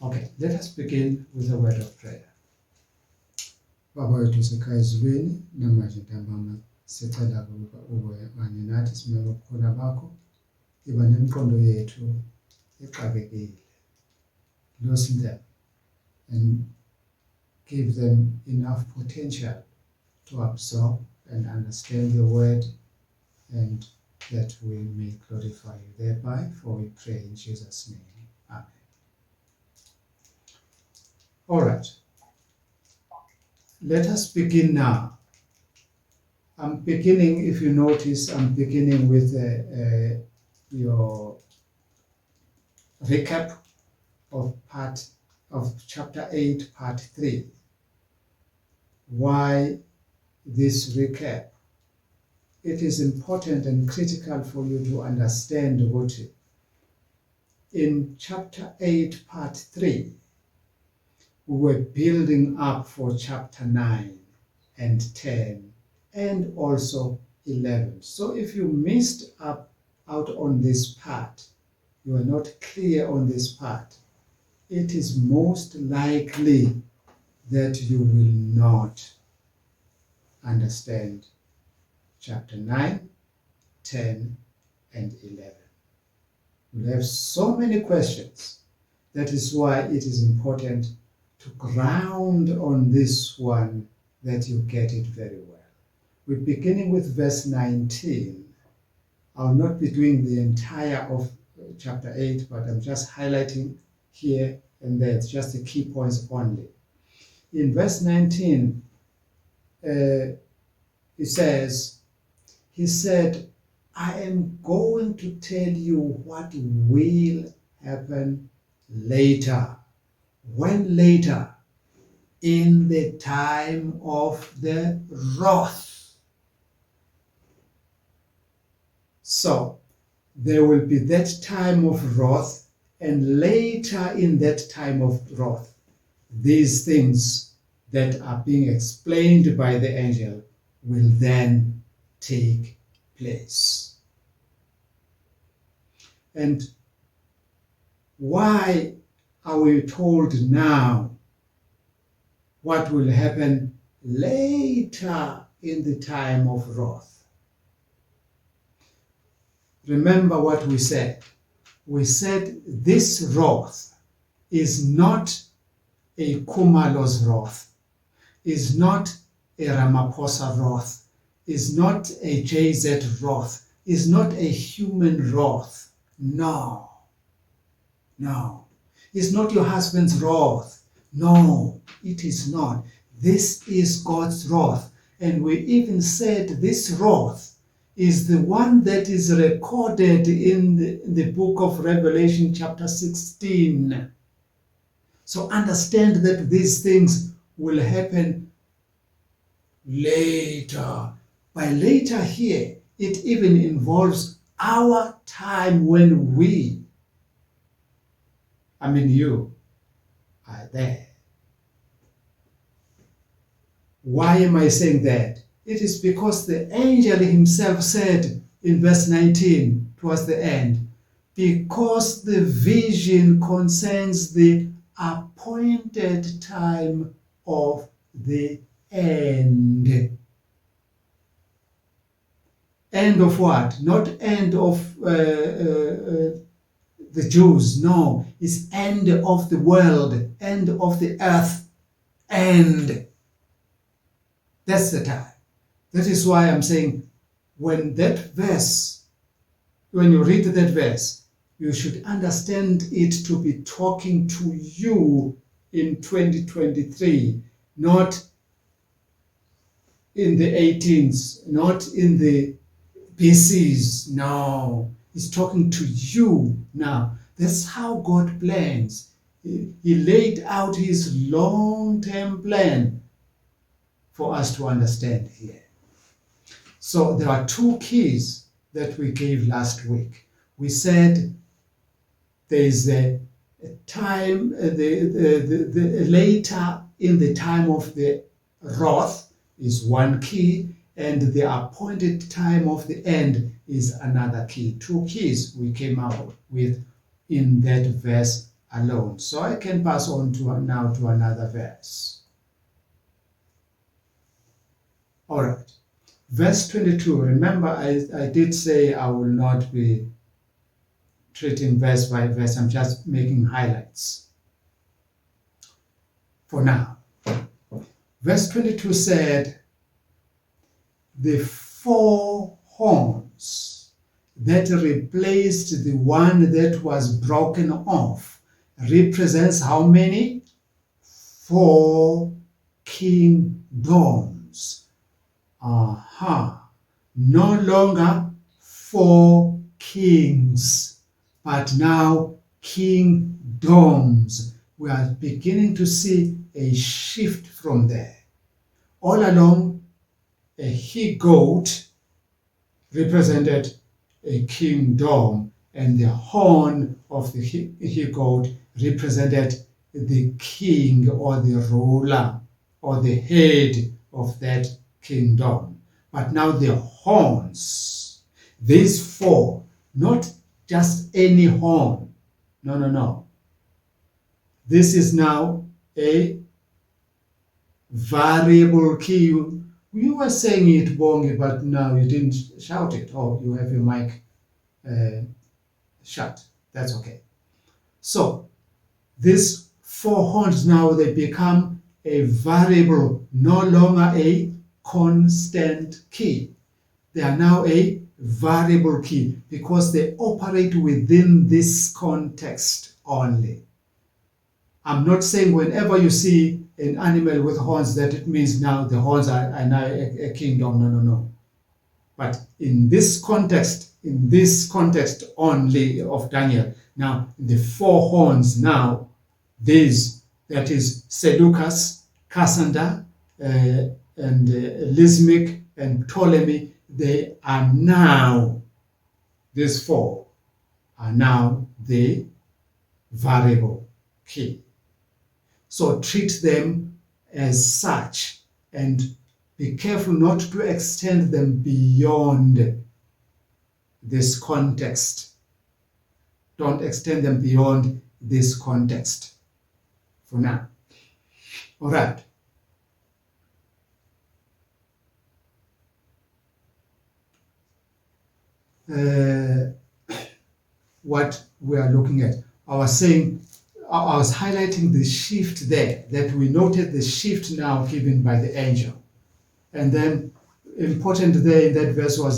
Okay, let us begin with a word of prayer. Baba wethu usekhaya ezulwini namanje ntambama sicela ukuba ube kanye nathi simele ubukhona bakho iba nemiqondo yethu exakekile. Loosen them and give them enough potential to absorb and understand your word, and that we may glorify you thereby, for we pray in Jesus' name. Amen. All right. Let us begin now. I'm beginning, if you notice, I'm beginning with your recap of chapter 8, part 3. Why this recap? It is important and critical for you to understand what in chapter 8, part 3, we were building up for chapter 9 and 10 and also 11. So if you missed out on this part, you are not clear on this part, it is most likely that you will not understand chapter 9, 10, and 11. You'll have so many questions. That is why it is important to ground on this one, that you get it very well. We're beginning with verse 19. I'll not be doing the entire of chapter 8, but I'm just highlighting here and there. It's just the key points only. In verse 19, it says, he said, I am going to tell you what will happen later. When later? In the time of the wrath. So, there will be that time of wrath, and later in that time of wrath, these things that are being explained by the angel will then take place. And why are we told now what will happen later in the time of wrath? Remember what we said. We said this wrath is not a Kumalo's wrath, is not a Ramaphosa wrath, is not a JZ wrath, is not a human wrath. No. It's not your husband's wrath. No, it is not. This is God's wrath. And we even said this wrath is the one that is recorded in the book of Revelation chapter 16. So understand that these things will happen later. By later here, it even involves our time when you are there. Why am I saying that? It is because the angel himself said in verse 19, towards the end, because the vision concerns the appointed time of the end. End of what? Not end of the Jews. No, it's end of the world, end of the earth, end. That's the time. That is why I'm saying when you read that verse, you should understand it to be talking to you in 2023, not in the 18s, not in the BCs. No, he's talking to you now. That's how God plans. He laid out his long-term plan for us to understand here. So there are two keys that we gave last week. We said there is a time, the later in the time of the wrath is one key, and the appointed time of the end is another key. Two keys we came up with in that verse alone. So I can pass on now to another verse. All right. Verse 22. Remember, I did say I will not be treating verse by verse. I'm just making highlights for now. Verse 22 said, the 4 horns that replaced the one that was broken off represents how many? 4 kingdoms. No longer 4 kings, but now kingdoms. We are beginning to see a shift from there. All along, a he-goat represented a kingdom, and the horn of the he-goat represented the king or the ruler or the head of that kingdom. But now the horns, these 4, not just any horn. No. This is now a variable key. You were saying it, Bongi, but now you didn't shout it. Oh, you have your mic shut. That's okay. So these 4 horns now, they become a variable, no longer a constant key. They are now a variable key because they operate within this context only. I'm not saying whenever you see an animal with horns that it means now the horns are now a kingdom. No. But in this context only of Daniel, now the 4 horns now, that is Seleucus, Cassander, and Lismic and Ptolemy, they are now, these 4 are now the variable key. So treat them as such and be careful not to extend them beyond this context. Don't extend them beyond this context for now. All right. What we are looking at, I was highlighting the shift there, that we noted the shift now given by the angel. And then important there in that verse was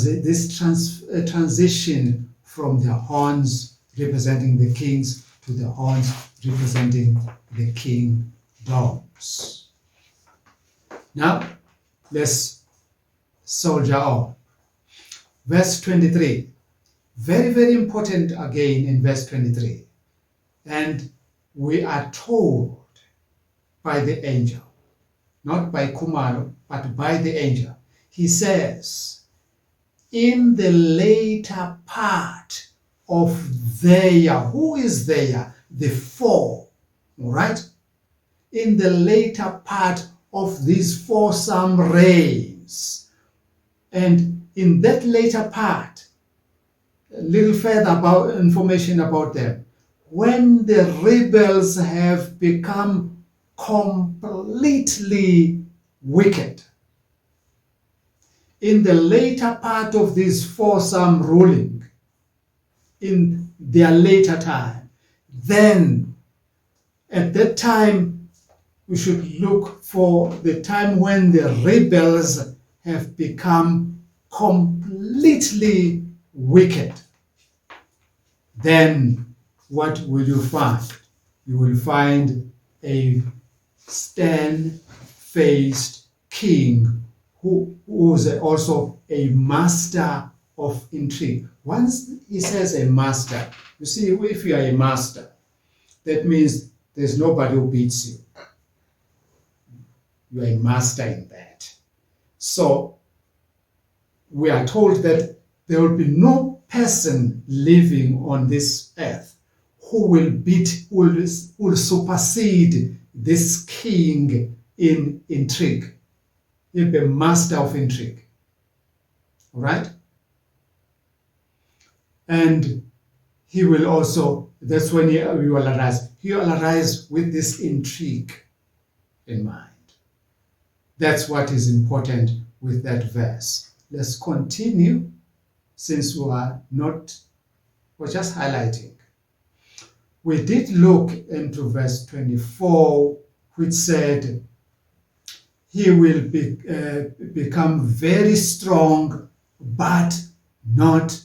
this transition from the horns representing the kings to the horns representing the kingdoms. Now, let's soldier on. Verse 23. Very, very important again in verse 23. And we are told by the angel, not by Kumalo, but by the angel. He says, in the later part of their, who is there? The 4, all right? In the later part of these 4 rays. And in that later part, a little further about information about them. When the rebels have become completely wicked, in the later part of this 4 ruling, in their later time, then at that time we should look for the time when the rebels have become completely wicked. Then what will you find? You will find a stern-faced king who is also a master of intrigue. Once he says a master, you see, if you are a master, that means there's nobody who beats you. You are a master in that. So we are told that there will be no person living on this earth who will supersede this king in intrigue. He'll be a master of intrigue. All right? And he will also that's when he will arise. He will arise with this intrigue in mind. That's what is important with that verse. Let's continue, since we're just highlighting. We did look into verse 24, which said, he will become very strong, but not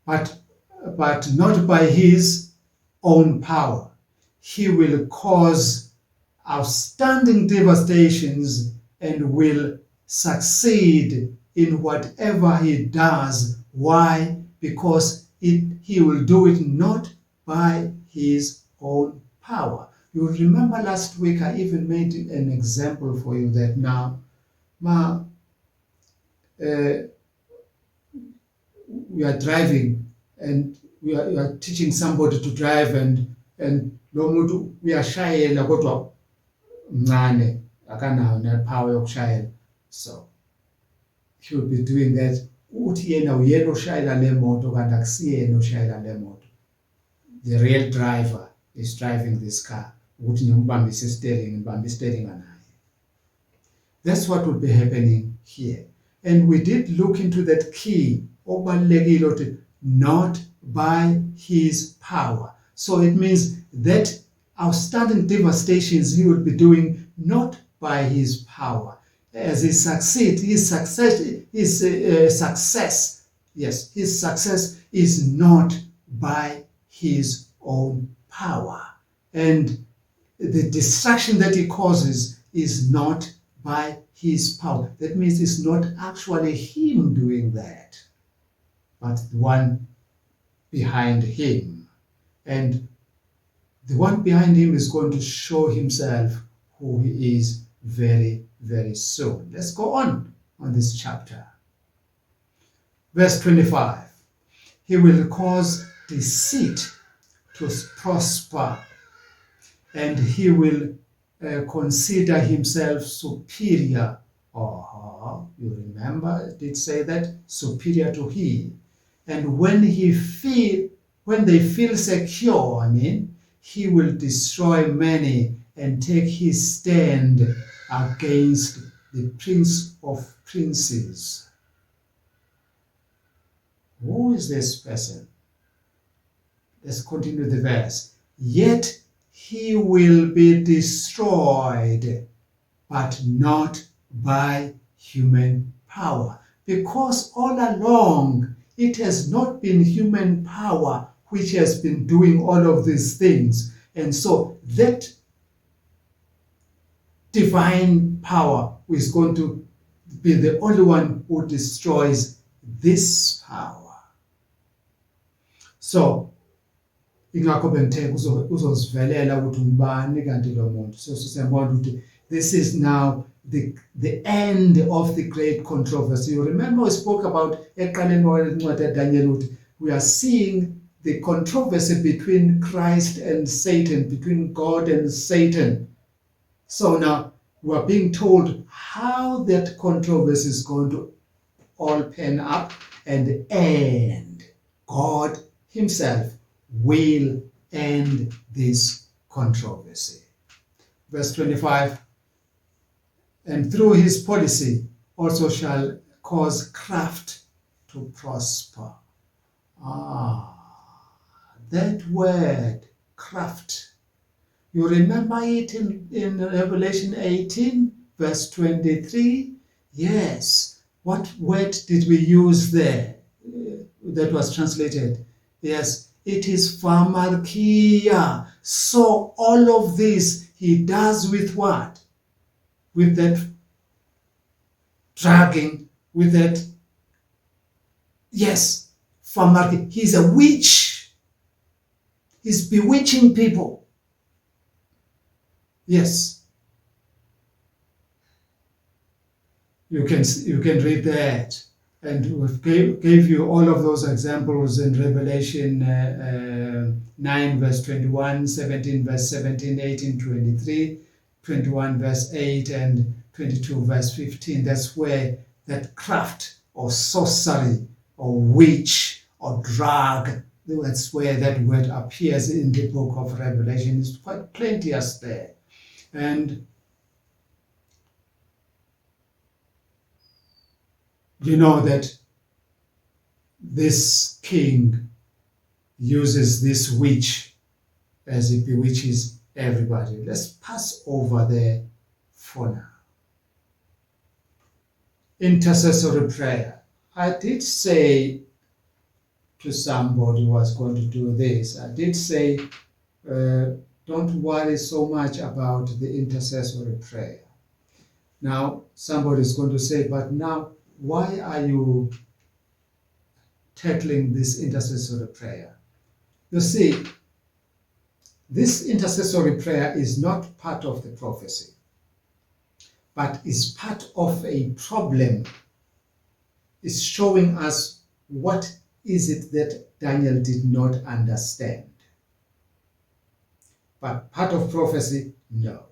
by his own power. He will cause outstanding devastations and will succeed in whatever he does. Why? Because he will do it not by his own power. You remember last week I even made an example for you that now, we are driving and we are teaching somebody to drive and lo muntu uyashayela kodwa mncane akanayo nepower yokushayela, so he will be doing that. Uthi yena uyena oshayela le moto kanti akusiyena oshayela le moto. The real driver is driving this car. Ukuthi ngimbambise steering, ngibambe steering anaye. That's what will be happening here. And we did look into that key, okubalulekile ukuthi not by his power. So it means that outstanding devastations he will be doing not by his power. As he succeeds, his success is not by his own power. And the destruction that he causes is not by his power. That means it's not actually him doing that, but the one behind him. And the one behind him is going to show himself who he is very, very soon. Let's go on this chapter. Verse 25. He will cause deceit to prosper, and he will consider himself superior. You remember it did say that? Superior to he. And when they feel secure, he will destroy many and take his stand against the Prince of Princes. Who is this person? Let's continue the verse. Yet he will be destroyed, but not by human power. Because all along, it has not been human power which has been doing all of these things. And so that divine power is going to be the only one who destroys this power. So, ingakho bengithe uzosivelela ukuthi ngubani kanti lo muntu. So siyabona ukuthi this is now the end of the great controversy. You remember we spoke about eqaleni kwencwadi Daniel ukuthi we are seeing the controversy between Christ and Satan, between God and Satan. So now we are being told how that controversy is going to all pan up and end. God himself will end this controversy. Verse 25, and through his policy also shall cause craft to prosper. That word, craft. You remember it in Revelation 18, verse 23? Yes. What word did we use there that was translated? Yes, it is pharmakia. So all of this he does with what? With that dragging, with that, yes, pharmakia. He's a witch. He's bewitching people. Yes. You can read that. And we gave you all of those examples in Revelation 9 verse 21, 17 verse 17, 18, 23, 21 verse 8, and 22 verse 15. That's where that craft or sorcery or witch or drag That's where that word appears in the book of Revelation. It's quite plenteous there. And you know that this king uses this witch as it bewitches everybody. Let's pass over there for now. Intercessory prayer. I did say to somebody who was going to do this, I did say, don't worry so much about the intercessory prayer. Now, somebody is going to say, but now, why are you tackling this intercessory prayer? You see, this intercessory prayer is not part of the prophecy, but is part of a problem. It's showing us what is it that Daniel did not understand. But part of prophecy, no.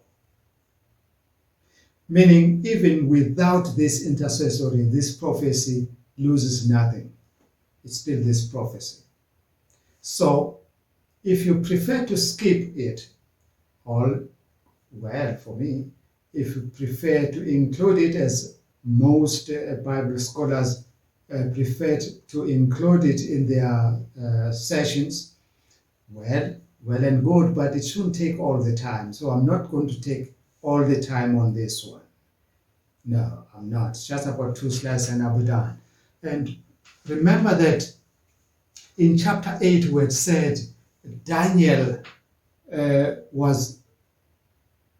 Meaning, even without this intercessory, this prophecy loses nothing. It's still this prophecy. So, if you prefer to skip it, all well for me. If you prefer to include it, as most Bible scholars prefer to include it in their sessions, well and good, but it shouldn't take all the time. So I'm not going to take all the time on this one. No, I'm not. It's just about 2 slides and I'll be done. And remember that in chapter 8, where it said Daniel was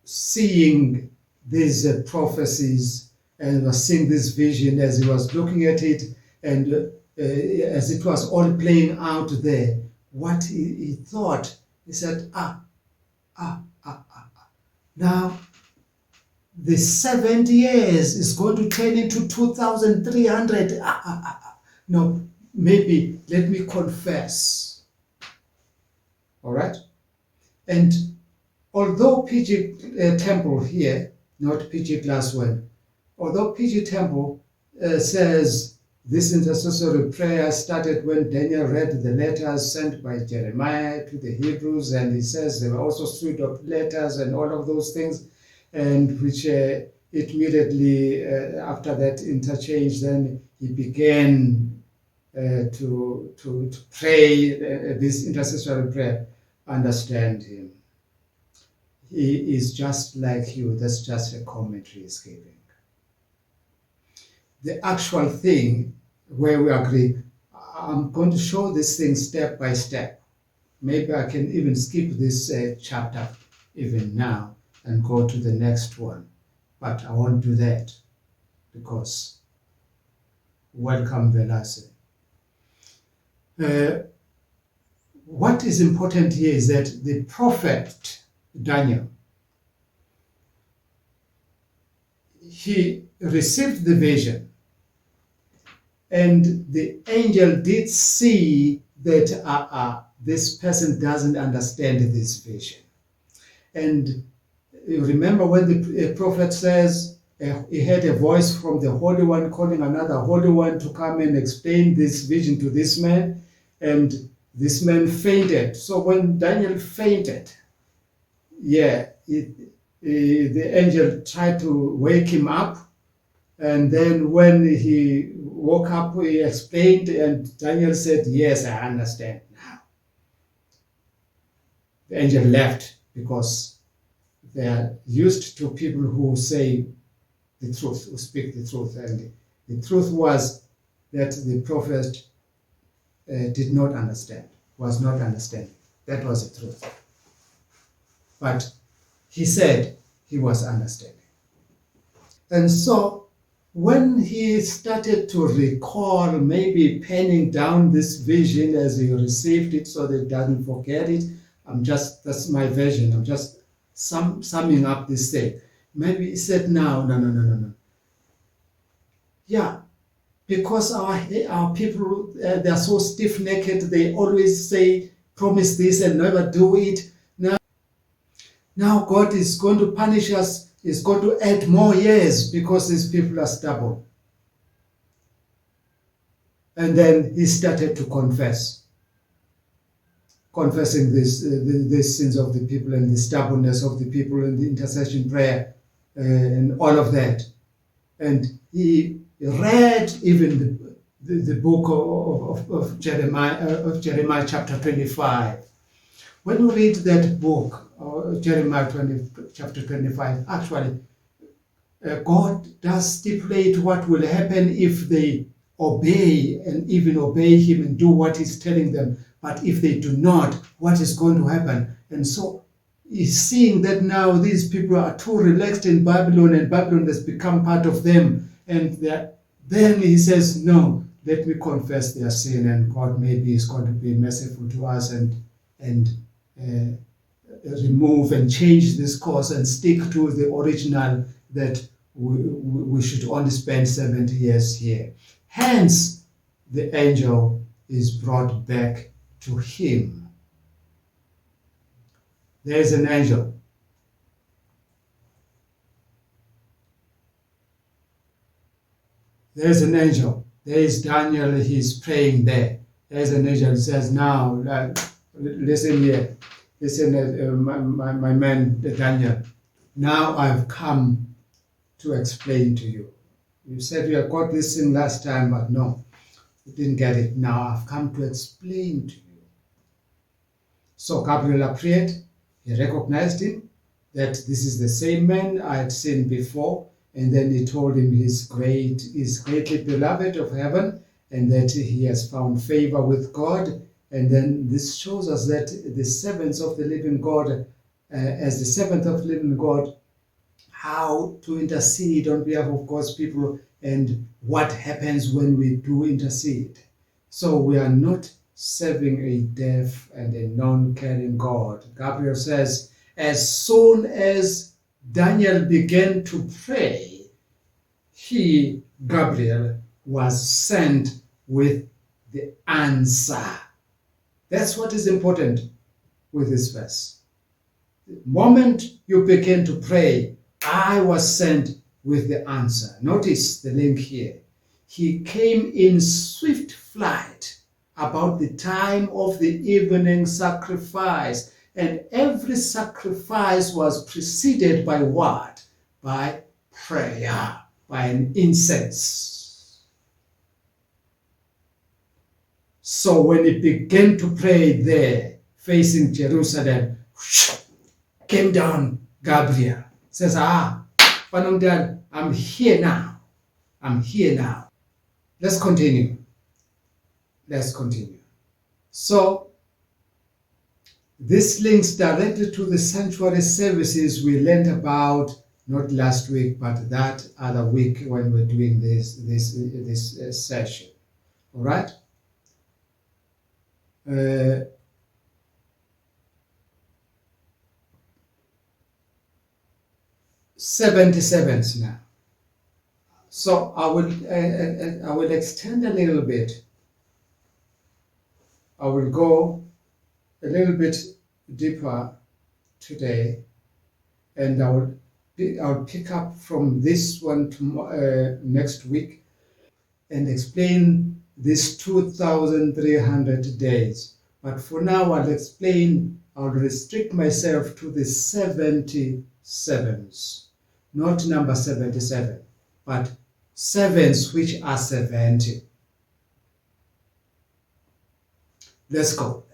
seeing these prophecies and was seeing this vision as he was looking at it, and as it was all playing out there, what he thought, he said, now the 70 years is going to turn into 2,300. No, maybe let me confess. All right? And although P.G. Temple here, not P.G. Glasswell, although P.G. Temple says this intercessory prayer started when Daniel read the letters sent by Jeremiah to the Hebrews, and he says there were also suite of letters and all of those things, and which immediately after that interchange, then he began to pray this intercessory prayer. Understand him. He is just like you. That's just a commentary he's giving. The actual thing where we agree, I'm going to show this thing step by step. Maybe I can even skip this chapter even now and go to the next one. But I won't do that because welcome Velase. What is important here is that the prophet Daniel, he received the vision, and the angel did see that this person doesn't understand this vision. And you remember when the prophet says he heard a voice from the Holy One calling another Holy One to come and explain this vision to this man, and this man fainted. So when Daniel fainted, the angel tried to wake him up, and then when he woke up, he explained, and Daniel said, yes, I understand now. The angel left because they are used to people who say the truth, who speak the truth, and the truth was that the prophet did not understand, was not understanding. That was the truth. But he said he was understanding. And so when he started to recall, maybe penning down this vision as he received it so that he doesn't forget it, that's my version, I'm just summing up this thing. Maybe he said, no. Yeah, because our people, they're so stiff-necked, they always say, promise this and never do it. Now God is going to punish us, is going to add more years because these people are stubborn. And then he started to confess. confessing the sins of the people and the stubbornness of the people and the intercession prayer and all of that. And he read even the book of Jeremiah chapter 25. When you read that book, Jeremiah chapter 25, actually, God does stipulate what will happen if they obey and even obey him and do what he's telling them. But if they do not, what is going to happen? And so he's seeing that now these people are too relaxed in Babylon and Babylon has become part of them. And then he says, no, let me confess their sin, and God maybe is going to be merciful to us and remove and change this course and stick to the original that we should only spend 70 years here. Hence, the angel is brought back to him. There is an angel. There is an angel. There is Daniel, he's praying there. There's an angel who says, now, listen here. Listen, my man Daniel. Now I've come to explain to you. You said you had got this thing last time, but no, you didn't get it. Now I've come to explain to you. So Gabriel appeared. He recognized him, that this is the same man I had seen before. And then he told him he's greatly beloved of heaven, and that he has found favor with God. And then this shows us that the servants of the living God, as the servant of the living God, how to intercede on behalf of God's people and what happens when we do intercede. So we are not serving a deaf and a non-caring God. Gabriel says, as soon as Daniel began to pray, he, Gabriel, was sent with the answer. That's what is important with this verse. The moment you begin to pray, I was sent with the answer. Notice the link here. He came in swift flight about the time of the evening sacrifice. And every sacrifice was preceded by what? By prayer, by an incense. So when he began to pray there, facing Jerusalem, came down Gabriel. Says, Panamdan, I'm here now. I'm here now. Let's continue. So, this links directly to the sanctuary services we learned about, not last week, but that other week when we're doing this session. All right? 77s now. So I will extend a little bit. I will go a little bit deeper today, and I'll pick up from this one next week and explain this 2,300 days. But for now, I'll restrict myself to the 77s, not number 77, but sevens which are 70. Let's go.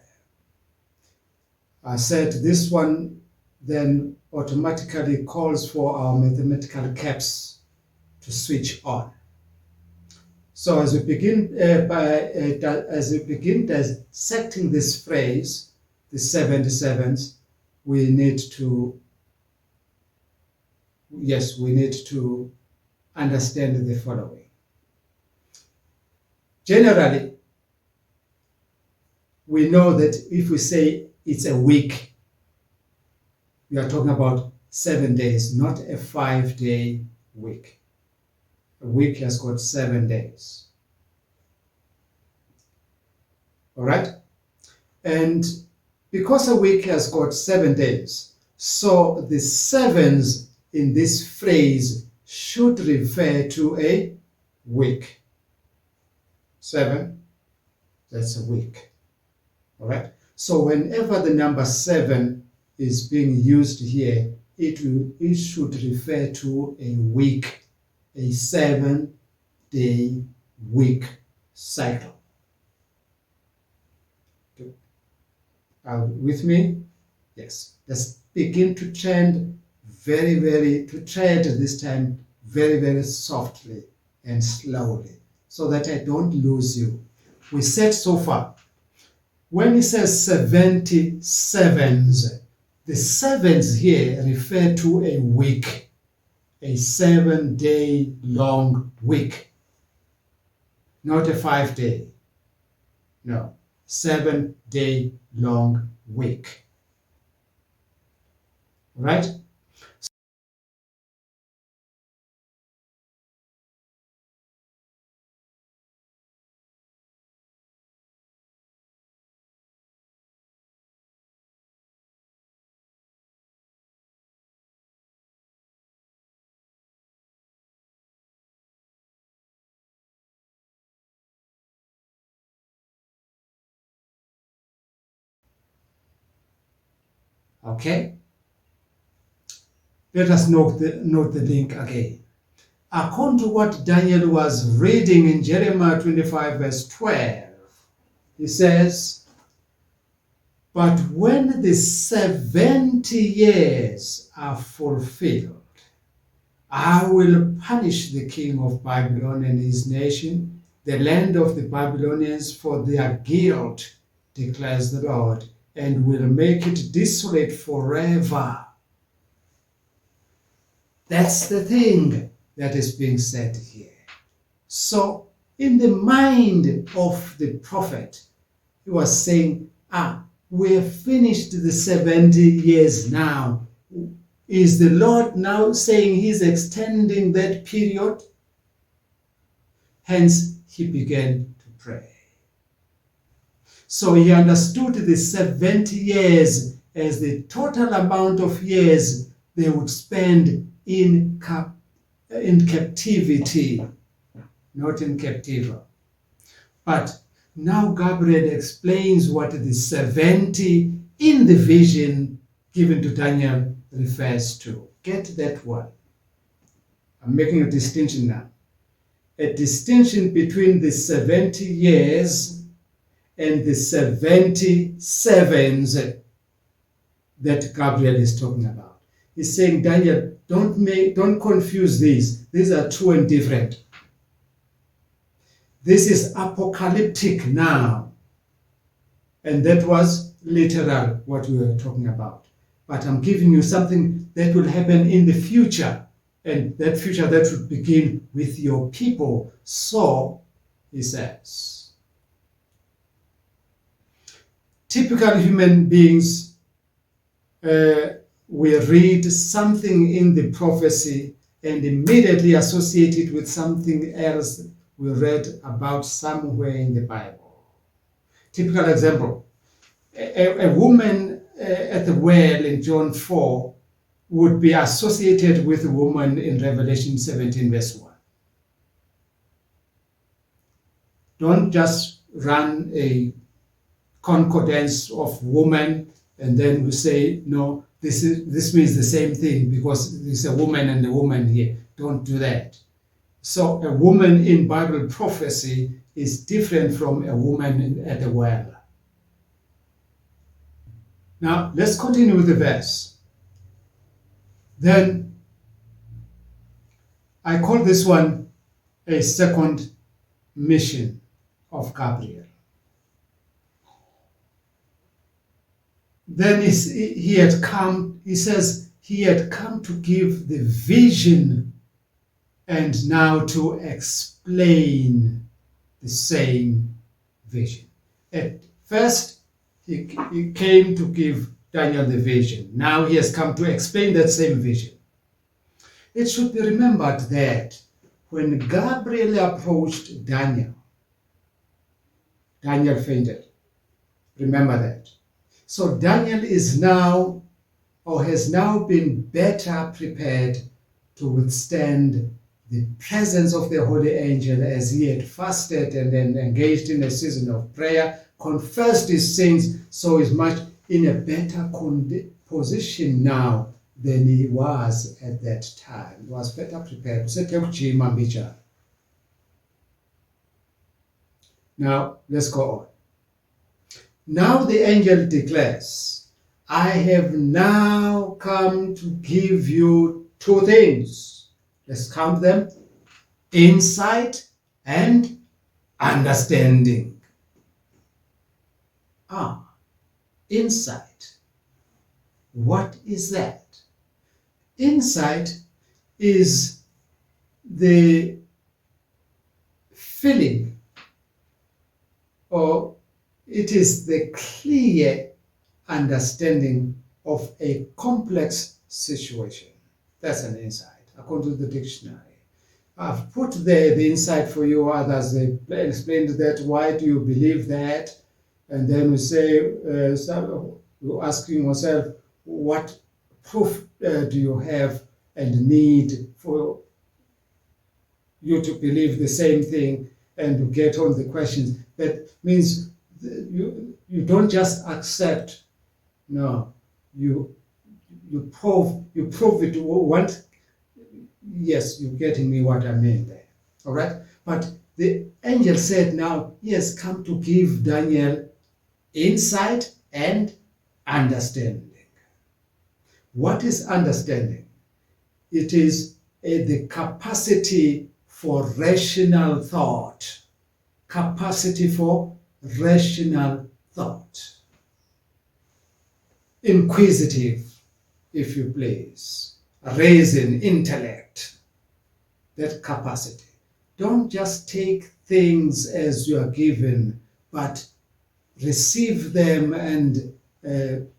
I said this one then automatically calls for our mathematical caps to switch on. So as we begin dissecting this phrase, the 77s, we need to understand the following. Generally, we know that if we say it's a week, we are talking about 7 days, not a 5-day week. A week has got 7 days. All right? And because a week has got 7 days, so the sevens in this phrase should refer to a week. 7, that's a week. All right? So whenever the number 7 is being used here, it should refer to a week, a 7-day week cycle. Are you with me? Yes. Let's begin to tread this time very, very softly and slowly so that I don't lose you. We said so far, when it says 77s, the sevens here refer to a week, a 7-day long week, not a 5-day. No, 7-day long week. Right? Okay? Let us note the link again. According to what Daniel was reading in Jeremiah 25, verse 12, he says, "But when the 70 years are fulfilled, I will punish the king of Babylon and his nation, the land of the Babylonians, for their guilt, declares the Lord, and will make it desolate forever." That's the thing that is being said here. So, in the mind of the prophet, he was saying, we have finished the 70 years now. Is the Lord now saying he's extending that period? Hence, he began to pray. So he understood the 70 years as the total amount of years they would spend in captivity, not in captiva. But now Gabriel explains what the 70 in the vision given to Daniel refers to. Get that one. I'm making a distinction now. A distinction between the 70 years and the 77s that Gabriel is talking about. He's saying, Daniel, don't confuse these. These are two and different. This is apocalyptic now. And that was literal, what we were talking about. But I'm giving you something that will happen in the future. And that future that would begin with your people. So, he says, typical human beings, we read something in the prophecy and immediately associate it with something else we read about somewhere in the Bible. Typical example, a woman at the well in John 4 would be associated with a woman in Revelation 17 verse 1. Don't just run a concordance of woman and then we say, no, this means the same thing because there's a woman and a woman here. Don't do that. So a woman in Bible prophecy is different from a woman at the well. Now, let's continue with the verse. Then, I call this one a second mission of Gabriel. Then he says he had come to give the vision and now to explain the same vision. At first, he came to give Daniel the vision. Now he has come to explain that same vision. It should be remembered that when Gabriel approached Daniel, Daniel fainted. Remember that. So Daniel is now, or has now been better prepared to withstand the presence of the holy angel as he had fasted and then engaged in a season of prayer, confessed his sins, so he's much in a better position now than he was at that time. He was better prepared. Now, let's go on. Now the angel declares, I have now come to give you two things. Let's count them. Insight and understanding. Insight. What is that? Insight is the feeling, or it is the clear understanding of a complex situation. That's an insight, according to the dictionary. I've put there the insight for you. Others, they explained that. Why do you believe that? And then we say, you're asking yourself, what proof do you have and need for you to believe the same thing, and to get on the questions? That means you don't just accept. No, you prove it. What? Yes, you're getting me what I mean there. All right? But the angel said now, he has come to give Daniel insight and understanding. What is understanding? It is the capacity for rational thought. Capacity for rational thought. Inquisitive, if you please. Reason, intellect. That capacity. Don't just take things as you are given, but receive them and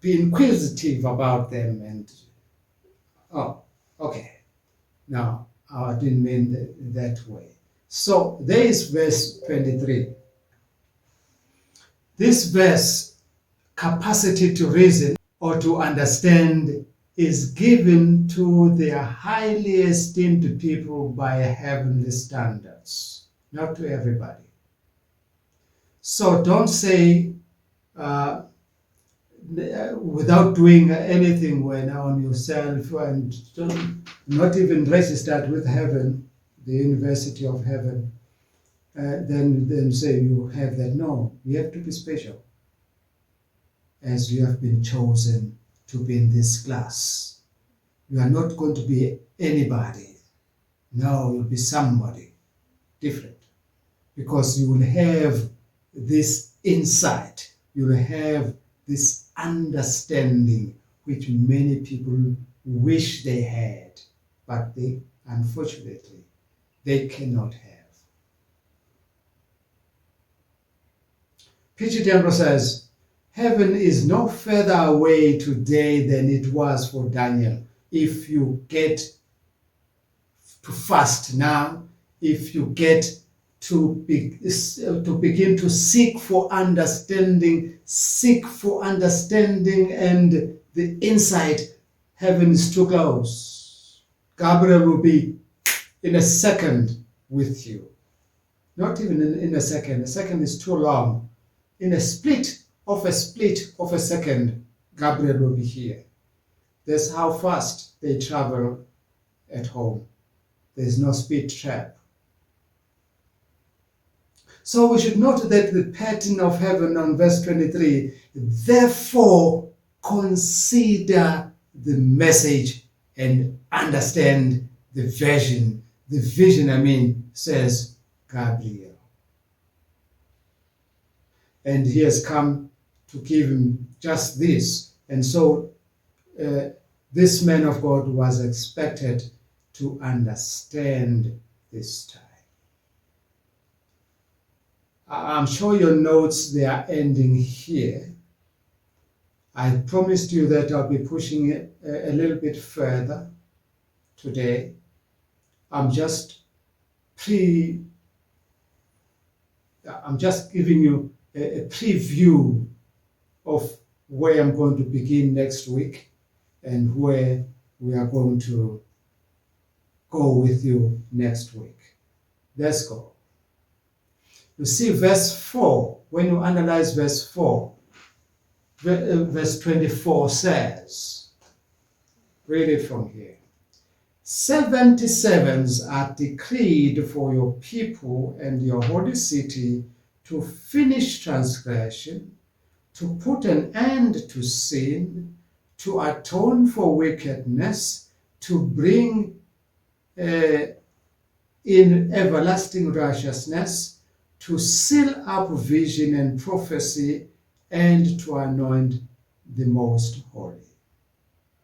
be inquisitive about them. And okay. Now, I didn't mean that way. So there is verse 23. This verse, capacity to reason or to understand, is given to the highly esteemed people by heavenly standards, not to everybody. So don't say, without doing anything when on yourself, and not even registered with heaven, the University of Heaven, then say you have that. No, you have to be special, as you have been chosen to be in this class. You are not going to be anybody. No, you'll be somebody different, because you will have this insight, you will have this understanding, which many people wish they had, but they, unfortunately, they cannot have. P.G. Dembro says, heaven is no further away today than it was for Daniel. If you get to fast now, if you get to begin to seek for understanding and the insight, heaven is too close. Gabriel will be in a second with you. Not even in a second. A second is too long. In a split of a second, Gabriel will be here. That's how fast they travel at home. There's no speed trap. So we should note that the pattern of heaven on verse 23, therefore consider the message and understand the vision. The vision, says Gabriel. And he has come to give him just this. And so this man of God was expected to understand this time. I'm sure your notes, they are ending here. I promised you that I'll be pushing it a little bit further today. I'm just giving you a preview of where I'm going to begin next week and where we are going to go with you next week. Let's go. You see verse 4, when you analyze verse 4, verse 24 says, read it from here. 77s are decreed for your people and your holy city to finish transgression, to put an end to sin, to atone for wickedness, to bring in everlasting righteousness, to seal up vision and prophecy, and to anoint the most holy.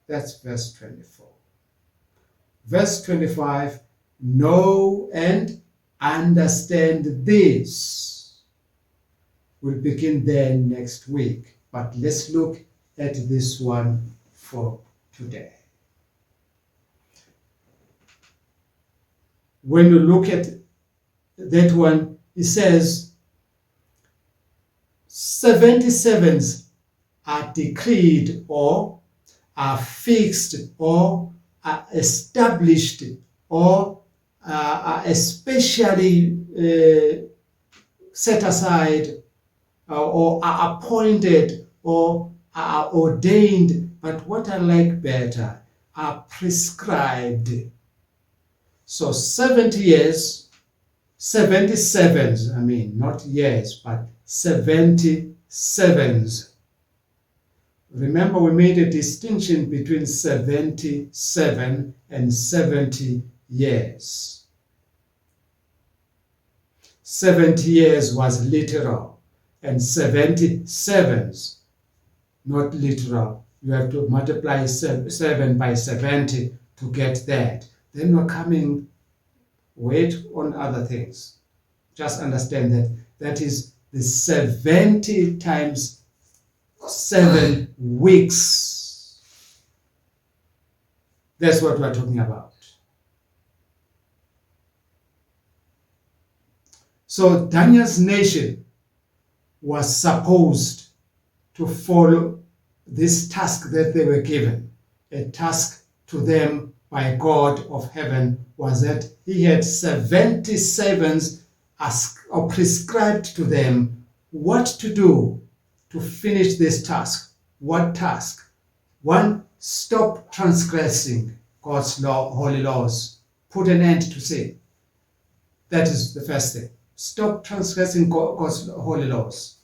That's verse 24. Verse 25, know and understand this. We'll begin there next week, but let's look at this one for today. When you look at that one, it says 77s are decreed or are fixed or are established or are especially set aside or are appointed or are ordained, but what I like better, are prescribed. So 70 years, 77s, I mean, not years, but 77s. Remember, we made a distinction between 77 and 70 years. 70 years was literal, and 77s, not literal. You have to multiply 7 by 70 to get that. Then we're coming, wait on other things. Just understand that that is the 70 times 7 weeks. That's what we're talking about. So Daniel's nation was supposed to follow this task that they were given. A task to them by God of heaven was that he had 77s or prescribed to them what to do to finish this task. What task? 1, stop transgressing God's holy laws. Put an end to sin. That is the first thing. Stop transgressing God's holy laws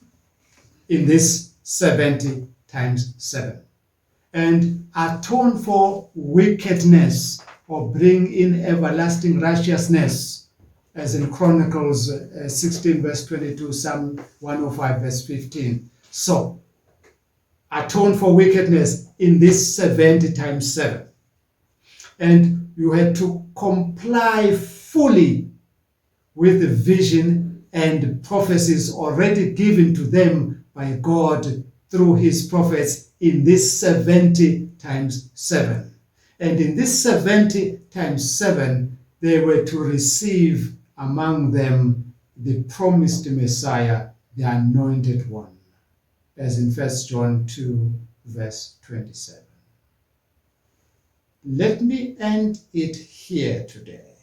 in this 70 times 7. And atone for wickedness or bring in everlasting righteousness, as in Chronicles 16 verse 22, Psalm 105 verse 15. So, atone for wickedness in this 70 times 7. And you had to comply fully with the vision and prophecies already given to them by God through his prophets in this 70 times 7. And in this 70 times 7, they were to receive among them the promised Messiah, the anointed one, as in 1 John 2 verse 27. Let me end it here today.